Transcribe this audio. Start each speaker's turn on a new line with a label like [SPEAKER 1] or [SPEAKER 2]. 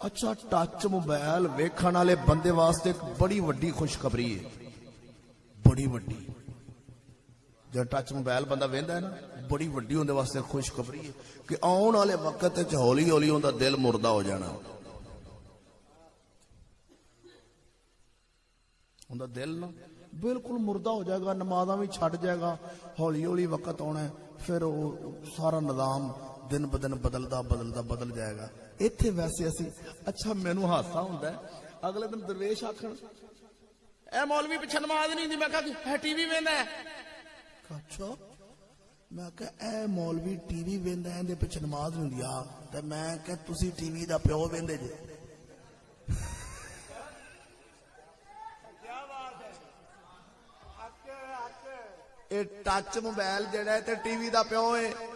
[SPEAKER 1] अच्छा touch mobile वेखण वाले बंदे वास्ते एक बड़ी वड्डी खुशखबरी है, बड़ी वड्डी। जो टच मोबाइल बंदा वेंदा है ना, बड़ी वड्डी उहदे वास्ते खुशखबरी है कि आउण वाले वक्त च हौली हौली उहदा दिल मुर्दा हो जाना। उहदा दिल ना बिल्कुल मुर्दा हो जाएगा, नमाज़ां भी छड़ जाएगा, हौली हौली वक्त आना है, फिर वो सारा निज़ाम दिन ब दिन बदलता बदलता बदल जाएगा। इत्थे वैसे असी अच्छा मैनू हासा हुंदा है, अगले दिन दरवेश आखण ए मौलवी पिछे नमाज नहीं दी, मैं कहा टीवी वेंदा है। अच्छा मैं कहा ए मौलवी टीवी वेंदा है, इहदे पिछे नमाज नहीं हुंदी। ते मैं कहा तुसी टीवी दा प्यो वेंदे जे। टच मोबाइल जेड़ा है टीवी का प्यो है।